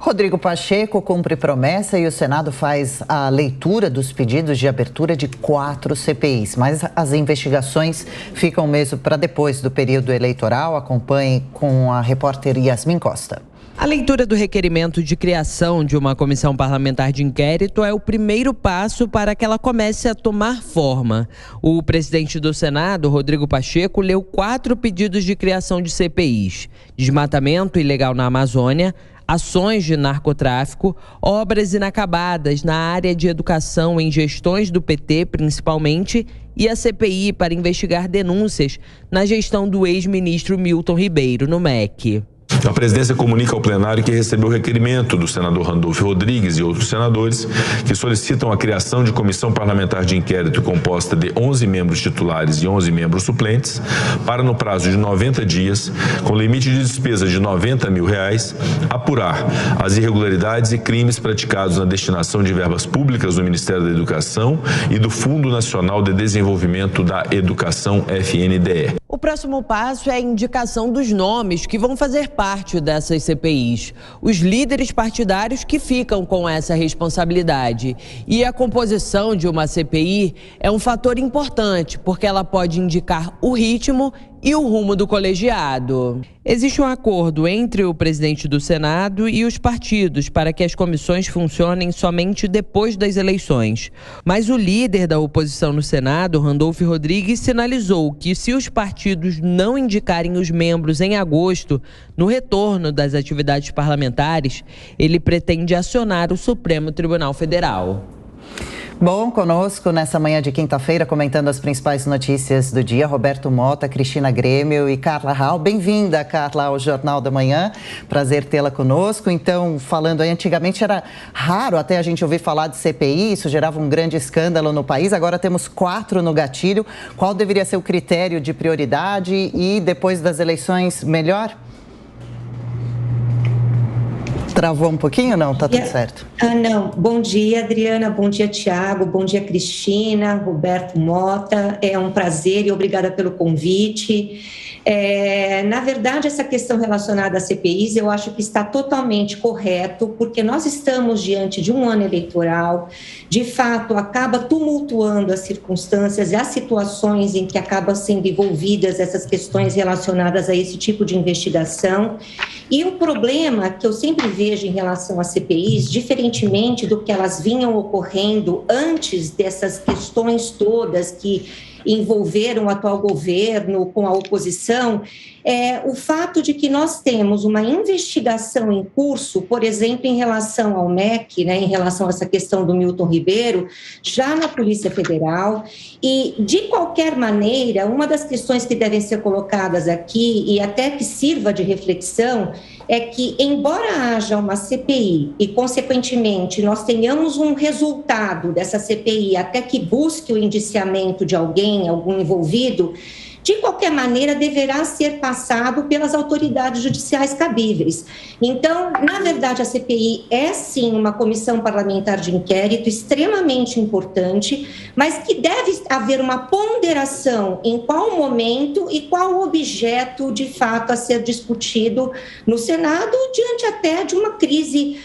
Rodrigo Pacheco cumpre promessa e o Senado faz a leitura dos pedidos de abertura de 4 CPIs. Mas as investigações ficam mesmo para depois do período eleitoral. Acompanhe com a repórter Yasmin Costa. A leitura do requerimento de criação de uma comissão parlamentar de inquérito é o primeiro passo para que ela comece a tomar forma. O presidente do Senado, Rodrigo Pacheco, leu 4 pedidos de criação de CPIs: desmatamento ilegal na Amazônia, ações de narcotráfico, obras inacabadas na área de educação em gestões do PT, principalmente, e a CPI para investigar denúncias na gestão do ex-ministro Milton Ribeiro no MEC. A presidência comunica ao plenário que recebeu o requerimento do senador Randolfo Rodrigues e outros senadores que solicitam a criação de comissão parlamentar de inquérito composta de 11 membros titulares e 11 membros suplentes para, no prazo de 90 dias, com limite de despesa de R$90 mil, apurar as irregularidades e crimes praticados na destinação de verbas públicas do Ministério da Educação e do Fundo Nacional de Desenvolvimento da Educação, FNDE. O próximo passo é a indicação dos nomes que vão fazer parte dessas CPIs. Os líderes partidários que ficam com essa responsabilidade. E a composição de uma CPI é um fator importante, porque ela pode indicar o ritmo e o rumo do colegiado. Existe um acordo entre o presidente do Senado e os partidos para que as comissões funcionem somente depois das eleições. Mas o líder da oposição no Senado, Randolfo Rodrigues, sinalizou que se os partidos não indicarem os membros em agosto, no retorno das atividades parlamentares, ele pretende acionar o Supremo Tribunal Federal. Bom, conosco nessa manhã de quinta-feira, comentando as principais notícias do dia, Roberto Mota, Cristina Grêmio e Carla Hall. Bem-vinda, Carla, ao Jornal da Manhã. Prazer tê-la conosco. Então, falando aí, antigamente era raro até a gente ouvir falar de CPI, isso gerava um grande escândalo no país. Agora temos 4 no gatilho. Qual deveria ser o critério de prioridade e depois das eleições, melhor? Travou um pouquinho ou não? Tá tudo certo? Não. Bom dia, Adriana. Bom dia, Tiago. Bom dia, Cristina, Roberto Mota. É um prazer e obrigada pelo convite. Na verdade, essa questão relacionada às CPIs, eu acho que está totalmente correto, porque nós estamos diante de um ano eleitoral, de fato, acaba tumultuando as circunstâncias e as situações em que acabam sendo envolvidas essas questões relacionadas a esse tipo de investigação. E o problema que eu sempre vejo em relação às CPIs, diferentemente do que elas vinham ocorrendo antes dessas questões todas que envolveram o atual governo com a oposição, é o fato de que nós temos uma investigação em curso, por exemplo, em relação ao MEC, em relação a essa questão do Milton Ribeiro, já na Polícia Federal, e, de qualquer maneira, uma das questões que devem ser colocadas aqui, e até que sirva de reflexão, é que, embora haja uma CPI e, consequentemente, nós tenhamos um resultado dessa CPI até que busque o indiciamento de alguém, algum envolvido, de qualquer maneira, deverá ser passado pelas autoridades judiciais cabíveis. Então, na verdade, a CPI é, sim, uma comissão parlamentar de inquérito extremamente importante, mas que deve haver uma ponderação em qual momento e qual objeto, de fato, a ser discutido no Senado, diante até de uma crise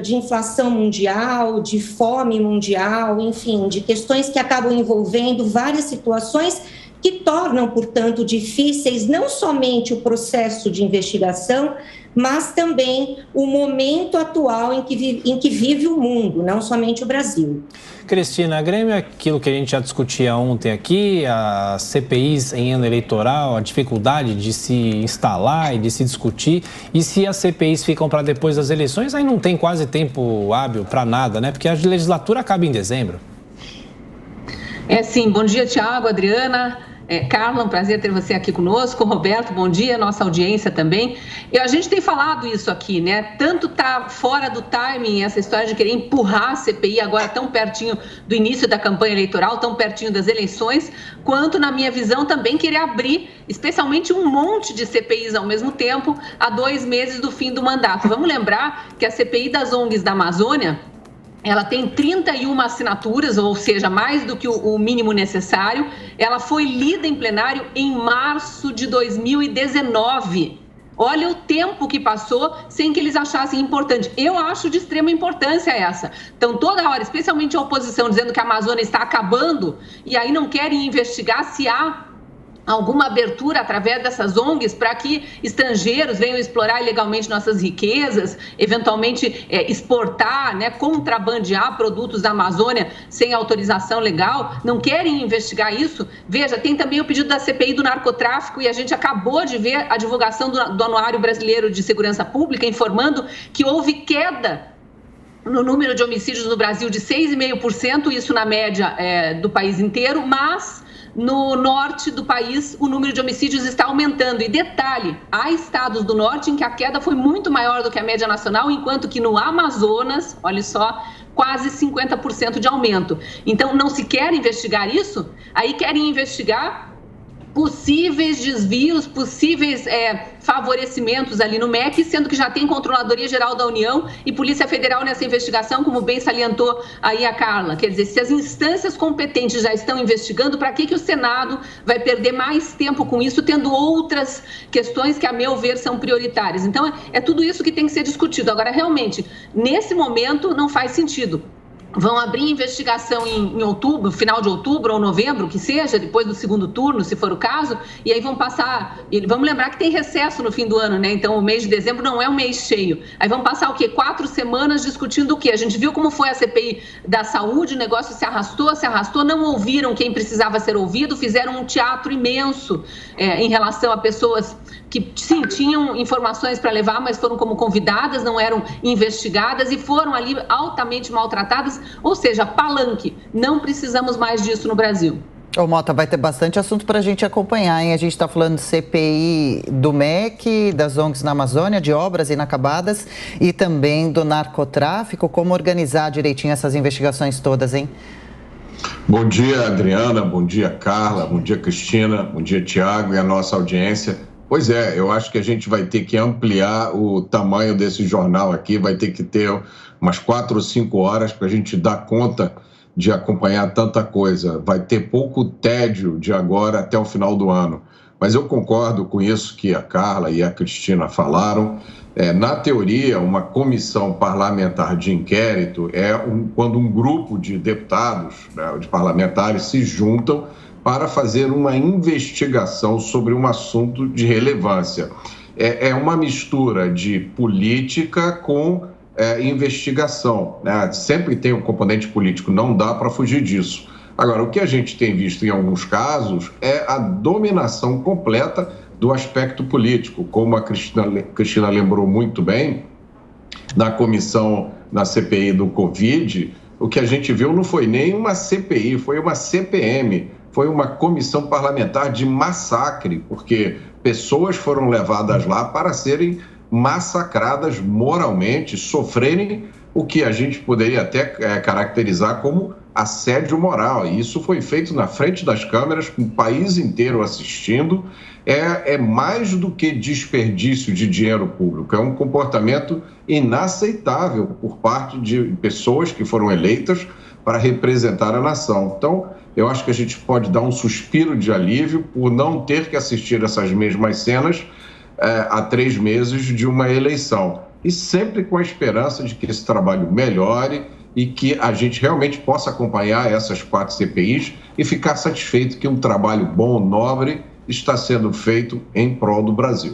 de inflação mundial, de fome mundial, enfim, de questões que acabam envolvendo várias situações que tornam, portanto, difíceis não somente o processo de investigação, mas também o momento atual em que vive o mundo, não somente o Brasil. Cristina, Grêmio é aquilo que a gente já discutia ontem aqui, as CPIs em ano eleitoral, a dificuldade de se instalar e de se discutir, e se as CPIs ficam para depois das eleições, aí não tem quase tempo hábil para nada, né? Porque a legislatura acaba em dezembro. Sim, bom dia, Tiago, Adriana. Carla, um prazer ter você aqui conosco. Roberto, bom dia, nossa audiência também. E a gente tem falado isso aqui, né? Tanto tá fora do timing essa história de querer empurrar a CPI agora tão pertinho do início da campanha eleitoral, tão pertinho das eleições, quanto, na minha visão, também querer abrir, especialmente um monte de CPIs ao mesmo tempo, a 2 meses do fim do mandato. Vamos lembrar que a CPI das ONGs da Amazônia, ela tem 31 assinaturas, ou seja, mais do que o mínimo necessário. Ela foi lida em plenário em março de 2019. Olha o tempo que passou sem que eles achassem importante. Eu acho de extrema importância essa. Então, toda hora, especialmente a oposição, dizendo que a Amazônia está acabando, e aí não querem investigar se há alguma abertura através dessas ONGs para que estrangeiros venham explorar ilegalmente nossas riquezas, eventualmente exportar, né, contrabandear produtos da Amazônia sem autorização legal, não querem investigar isso. Veja, tem também o pedido da CPI do narcotráfico e a gente acabou de ver a divulgação do Anuário Brasileiro de Segurança Pública informando que houve queda no número de homicídios no Brasil de 6,5%, isso na média do país inteiro, mas no norte do país, o número de homicídios está aumentando. E detalhe, há estados do norte em que a queda foi muito maior do que a média nacional, enquanto que no Amazonas, olha só, quase 50% de aumento. Então, não se quer investigar isso? Aí querem investigar possíveis desvios, possíveis favorecimentos ali no MEC, sendo que já tem Controladoria Geral da União e Polícia Federal nessa investigação, como bem salientou aí a Carla. Quer dizer, se as instâncias competentes já estão investigando, para que o Senado vai perder mais tempo com isso, tendo outras questões que, a meu ver, são prioritárias? Então, é tudo isso que tem que ser discutido. Agora, realmente, nesse momento, não faz sentido. Vão abrir investigação em outubro, final de outubro ou novembro, que seja, depois do segundo turno, se for o caso, e aí vão passar... Vamos lembrar que tem recesso no fim do ano, né? Então, o mês de dezembro não é um mês cheio. Aí vão passar o quê? 4 semanas discutindo o quê? A gente viu como foi a CPI da saúde, o negócio se arrastou, não ouviram quem precisava ser ouvido, fizeram um teatro imenso em relação a pessoas que, sim, tinham informações para levar, mas foram como convidadas, não eram investigadas e foram ali altamente maltratadas. Ou seja, palanque. Não precisamos mais disso no Brasil. Ô, Mota, vai ter bastante assunto para a gente acompanhar, hein? A gente está falando de CPI do MEC, das ONGs na Amazônia, de obras inacabadas e também do narcotráfico. Como organizar direitinho essas investigações todas, hein? Bom dia, Adriana. Bom dia, Carla. Bom dia, Cristina. Bom dia, Tiago e a nossa audiência. Pois é, eu acho que a gente vai ter que ampliar o tamanho desse jornal aqui, vai ter que ter umas 4 ou 5 horas para a gente dar conta de acompanhar tanta coisa. Vai ter pouco tédio de agora até o final do ano. Mas eu concordo com isso que a Carla e a Cristina falaram. Na teoria, uma comissão parlamentar de inquérito quando um grupo de deputados, né, de parlamentares, se juntam para fazer uma investigação sobre um assunto de relevância. É uma mistura de política com investigação, né? Sempre tem um componente político, não dá para fugir disso. Agora, o que a gente tem visto em alguns casos é a dominação completa do aspecto político, como a Cristina lembrou muito bem, na comissão, na CPI do Covid, o que a gente viu não foi nem uma CPI, foi uma CPM, foi uma comissão parlamentar de massacre, porque pessoas foram levadas lá para serem massacradas moralmente, sofrerem o que a gente poderia até caracterizar como assédio moral. E isso foi feito na frente das câmeras, com o país inteiro assistindo. É mais do que desperdício de dinheiro público, é um comportamento inaceitável por parte de pessoas que foram eleitas para representar a nação. Então, eu acho que a gente pode dar um suspiro de alívio por não ter que assistir essas mesmas cenas há 3 meses de uma eleição. E sempre com a esperança de que esse trabalho melhore e que a gente realmente possa acompanhar essas 4 CPIs e ficar satisfeito que um trabalho bom, nobre, está sendo feito em prol do Brasil.